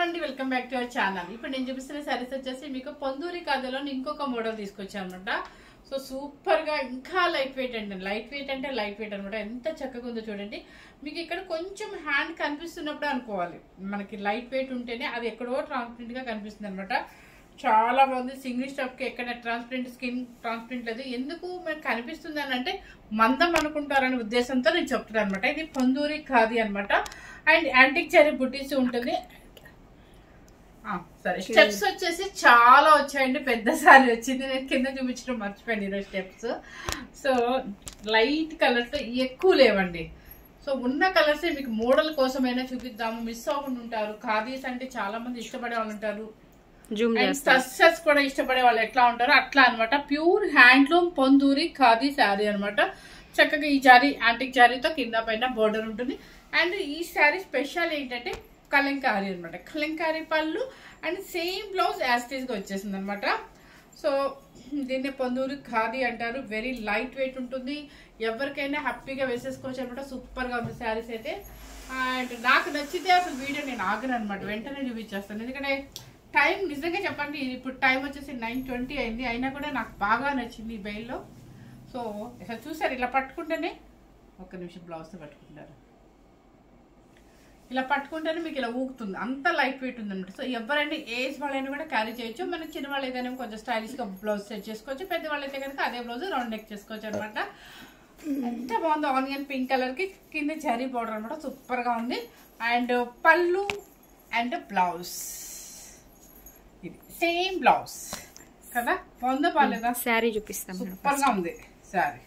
అండి welcome back to our channel. ఇప్పుడు నేను చూపిస్తున్న సారీస్ వచ్చేసి మీకు పొందూరి కథలో ఇంకొక మోడల్ తీసుకొచ్చాను అనమాట. సో సూపర్ గా ఇంకా లైట్ వెయిట్ అండి. లైట్ వెయిట్ అంటే లైట్ వెయిట్ అనమాట. ఎంత చక్కగా ఉందో చూడండి. మీకు ఇక్కడ కొంచెం హ్యాండ్ కనిపిస్తున్నప్పుడు అనుకోవాలి, మనకి లైట్ వెయిట్ ఉంటేనే అది ఎక్కడో ట్రాన్స్పరెంట్ గా కనిపిస్తుంది అనమాట. చాలా బాగుంది. సింగిల్ స్టఫ్ కి ఎక్కడ ట్రాన్స్పరెంట్ స్కిన్ ట్రాన్స్పరెంట్ లేదు. ఎందుకు మనకు కనిపిస్తుంది అని అంటే మందం అనుకుంటారనే ఉద్దేశంతో నేను చెప్తున్నాను అనమాట. ఇది పొందూరి ఖాదీ అనమాట. అండ్ యాంటిక్ చెరీ బుటీస్ ఉంటుంది. సరే, స్టెప్స్ వచ్చేసి చాలా వచ్చాయండి. పెద్ద సారీ వచ్చింది, నేను కింద చూపించడం మర్చిపోయాను ఈరోజు స్టెప్స్. సో లైట్ కలర్స్ ఎక్కువ లేవండి. సో ఉన్న కలర్స్ మీకు మోడల్ కోసమైనా చూపిద్దాము, మిస్ అవ్వకుండా ఉంటారు. ఖాదీస్ అంటే చాలా మంది ఇష్టపడే వాళ్ళు ఉంటారు, టస్సర్స్ కూడా ఇష్టపడే వాళ్ళు ఎట్లా ఉంటారో అట్లా అనమాట. ప్యూర్ హ్యాండ్లూమ్ పొందూరి ఖాదీ శారీ అనమాట. చక్కగా ఈ జారీ యాంటిక్ జారీతో కింద పైన బోర్డర్ ఉంటుంది. అండ్ ఈ శారీ స్పెషల్ ఏంటంటే కలంకారీ అనమాట. కలంకారీ పళ్ళు అండ్ సేమ్ బ్లౌజ్ యాస్టీస్ గా వచ్చేసింది అనమాట. సో దీన్ని పొందూరి ఖాదీ అంటారు. వెరీ లైట్ వెయిట్ ఉంటుంది, ఎవరికైనా హ్యాపీగా వేసేసుకోవచ్చు అనమాట. సూపర్ గా ఉంది శారీస్ అయితే. అండ్ నాకు నచ్చితే అసలు వీడియో నేను ఆగను అనమాట, వెంటనే చూపించేస్తాను. ఎందుకంటే టైం నిజంగా చెప్పండి, ఇప్పుడు టైం వచ్చేసి 9:20 అయింది, అయినా కూడా నాకు బాగా నచ్చింది ఈ బెయిల్లో. సో అసలు చూసారు, ఇలా పట్టుకుంటేనే ఒక్క నిమిషం బ్లౌజ్తో పట్టుకుంటారు, ఇలా పట్టుకుంటేనే మీకు ఇలా ఊగుతుంది, అంత లైట్ వెయిట్ ఉంది అనమాట. సో ఎవరైనా ఏజ్ వాళ్ళైనా కూడా క్యారీ చేయొచ్చు. మన చిన్న వాళ్ళు ఏదైనా కొంచెం స్టైలిష్ గా బ్లౌజ్ సెట్ చేసుకోవచ్చు. పెద్ద వాళ్ళు అయితే కనుక అదే బ్లౌజ్ రౌండ్ నెక్ చేసుకోవచ్చు అనమాట. ఎంత బాగుంది. ఆనియన్ పింక్ కలర్ కి కింద జరీ బోర్డర్ అనమాట. సూపర్ గా ఉంది. అండ్ పళ్ళు అండ్ బ్లౌజ్ ఇది సేమ్ బ్లౌజ్ కదా. బాగుందా బాగాలేదా? శారీ చూపిస్తాం. సూపర్ గా ఉంది శారీ,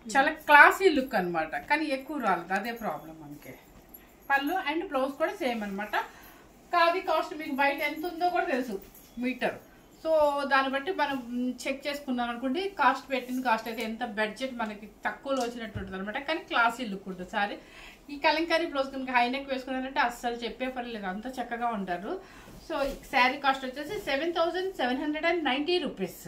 చాలా క్లాసీ లుక్ అనమాట. కానీ ఎక్కువ రాలేదు, అదే ప్రాబ్లం మనకి. పళ్ళు అండ్ బ్లౌజ్ కూడా సేమ్ అనమాట. ఖాదీ కాస్ట్ మీకు బయట ఎంత ఉందో కూడా తెలుసు మీటర్. సో దాన్ని బట్టి మనం చెక్ చేసుకున్నాం అనుకోండి, కాస్ట్ పెట్టిన కాస్ట్ అయితే ఎంత బడ్జెట్ మనకి తక్కువలో వచ్చినట్టు ఉంటుంది అనమాట. కానీ క్లాసీ లుక్ ఉంటుంది సారీ. ఈ కలంకారీ బ్లౌజ్ కనుక హై నెక్ వేసుకున్నారంటే అస్సలు చెప్పే పర్లేదు, అంత చక్కగా ఉంటారు. సో శారీ కాస్ట్ వచ్చేసి 7,790 రూపీస్.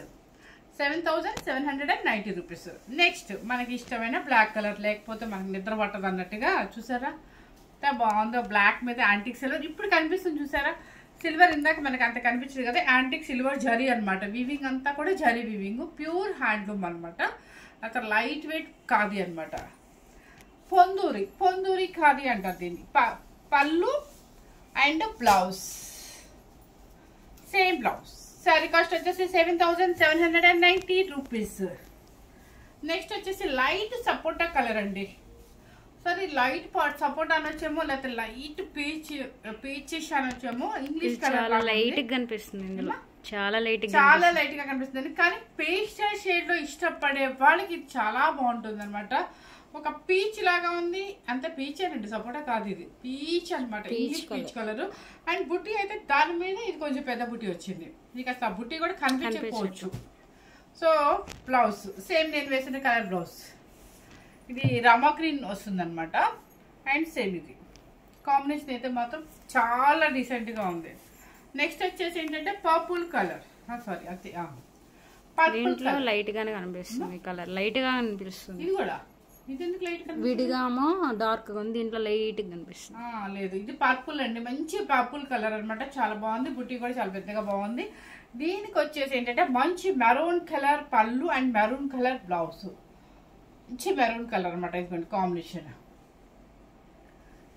7,790 రూపీస్. నెక్స్ట్ మనకి ఇష్టమైన బ్లాక్ కలర్, లేకపోతే మనకి నిద్ర పట్టదు అన్నట్టుగా చూసారా ఎంత బాగుందో. బ్లాక్ మీద యాంటిక్ సిల్వర్ ఇప్పుడు కనిపిస్తుంది చూసారా. సిల్వర్ ఇందాక మనకి అంత కనిపించదు కదా. యాంటిక్ సిల్వర్ జరీ అనమాట. వీవింగ్ అంతా కూడా జరీ వీవింగ్, ప్యూర్ హ్యాండ్లూమ్ అనమాట. అక్కడ లైట్ వెయిట్ ఖాదీ అనమాట. పొందూరి ఖాదీ అంటారు దీన్ని. పళ్ళు and blouse same blouse. Sari cost వచ్చేసి 7,790 రూపీస్. నెక్స్ట్ వచ్చేసి లైట్ సపోటా కలర్ అండి. సరే లైట్ పాట్ సపోటా అనొచ్చేమో, లేకపోతే లైట్ పీచిష్ అనొచ్చేమో. ఇంగ్లీష్ కలర్ లైట్ గా కనిపిస్తుంది, చాలా లైట్ గా కనిపిస్తుంది. కానీ పేస్టల్ షేడ్ లో ఇష్టపడే వాళ్ళకి ఇది చాలా బాగుంటుంది అనమాట. ఒక పీచ్ లాగా ఉంది, అంత పీచ్ అండి, సపోటా కాదు, ఇది పీచ్ అనమాట. English peach colour. అండ్ బుట్టి అయితే దాని మీద ఇది కొంచెం పెద్ద బుట్టి వచ్చింది, మీకు అసలు బుట్టి కూడా కనిపించకపోవచ్చు. సో బ్లౌజ్ సేమ్ నేను వేసిన కలర్ బ్లౌజ్. ఇది రామా గ్రీన్ వస్తుంది అనమాట. అండ్ సేమ్ ఇది కాంబినేషన్ అయితే మాత్రం చాలా డీసెంట్ గా ఉంది. నెక్స్ట్ వచ్చేసి ఏంటంటే పర్పుల్ కలర్. సారీ అదే పర్పుల్ లైట్ గానే కనిపిస్తుంది, కలర్ లైట్ గా కనిపిస్తుంది. ఇది కూడా విడిగామో డార్క్ గా ఉంది, దీంట్లో లైట్ కనిపిస్తుంది. లేదు, ఇది పర్పుల్ అండి, మంచి పర్పుల్ కలర్ అనమాట. చాలా బాగుంది. బుట్టి కూడా చాలా పెద్దగా బాగుంది. దీనికి వచ్చేసి ఏంటంటే మంచి మెరూన్ కలర్ పళ్ళు అండ్ మెరూన్ కలర్ బ్లౌజ్. మంచి మెరూన్ కలర్ అనమాట. ఇదిగోండి కాంబినేషన్.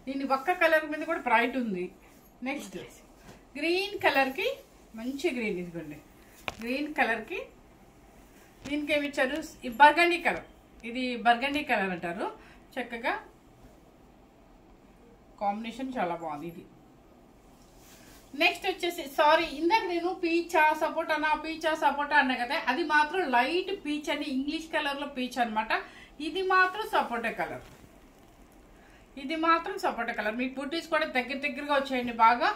దీని ఒక్క కలర్ మీద కూడా బ్రైట్ ఉంది. నెక్స్ట్ గ్రీన్ కలర్ కి మంచి గ్రీన్. ఇదిగోండి గ్రీన్ కలర్ కి దీనికి ఏమి ఇచ్చారు, ఈ బర్గండీ కలర్. ఇది బర్గండీ కలర్ అంటారు. చక్కగా కాంబినేషన్ చాలా బాగుంది ఇది. నెక్స్ట్ వచ్చేసి సారీ ఇందాక నేను పీచా సపోటా అన్నా కదా, అది మాత్రం లైట్ పీచ్ అని ఇంగ్లీష్ కలర్ లో పీచ్ అనమాట. ఇది మాత్రం సపోటా కలర్. మీకు బుట్టీస్ కూడా దగ్గరగా వచ్చాయండి బాగా.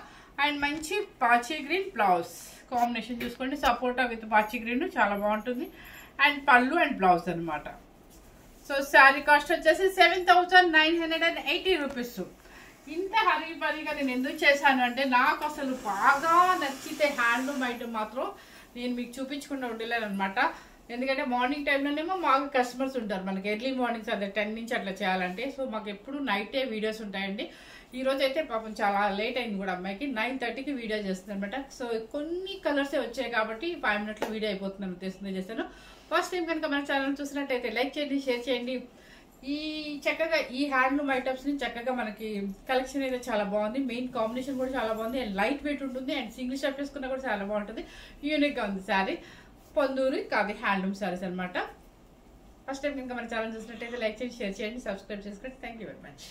అండ్ మంచి పాచి గ్రీన్ బ్లౌజ్ కాంబినేషన్ చూసుకోండి. సపోటా విత్ పాచి గ్రీన్ చాలా బాగుంటుంది. అండ్ పళ్ళు అండ్ బ్లౌజ్ అనమాట. సో శారీ కాస్ట్ వచ్చేసి 7,980 రూపీస్. ఇంత హరీబరీగా నేను ఎందుకు చేశాను అంటే, నాకు అసలు బాగా నచ్చితే హ్యాండ్లూమ్ ఐటమ్ మాత్రం నేను మీకు చూపించకుండా ఉండలేను అనమాట. ఎందుకంటే మార్నింగ్ టైంలోనేమో మాకు కస్టమర్స్ ఉంటారు, మనకి ఎర్లీ మార్నింగ్స్ అదే 10 నుంచి అట్లా చేయాలంటే. సో మాకు ఎప్పుడు నైటే వీడియోస్ ఉంటాయండి. ఈ రోజు అయితే పాపం చాలా లేట్ అయింది కూడా అమ్మాయికి 9:30కి వీడియో చేస్తుంది అనమాట. సో కొన్ని కలర్సే వచ్చాయి కాబట్టి 5 మినిట్స్లో వీడియో అయిపోతుంది ఉద్దేశంతో చేశాను. ఫస్ట్ టైం కనుక మన ఛానల్ చూసినట్టయితే లైక్ చేయండి, షేర్ చేయండి. ఈ చక్కగా ఈ హ్యాండ్లూమ్ ఐటమ్స్ ని చక్కగా మనకి కలెక్షన్ అయితే చాలా బాగుంది. మెయిన్ కాంబినేషన్ కూడా చాలా బాగుంది అండ్ లైట్ వెయిట్ ఉంటుంది అండ్ సింగిల్ షర్ట్ వేసుకున్నా కూడా చాలా బాగుంటుంది. యూనిక్ గా ఉంది శారీ. పొందూరు కాదు హ్యాండ్లూమ్ శారీస్ అనమాట. ఫస్ట్ టైం కనుక మన ఛానల్ చూసినట్టయితే లైక్ చేయండి, షేర్ చేయండి, సబ్స్క్రైబ్ చేసుకోండి. Thank you very much.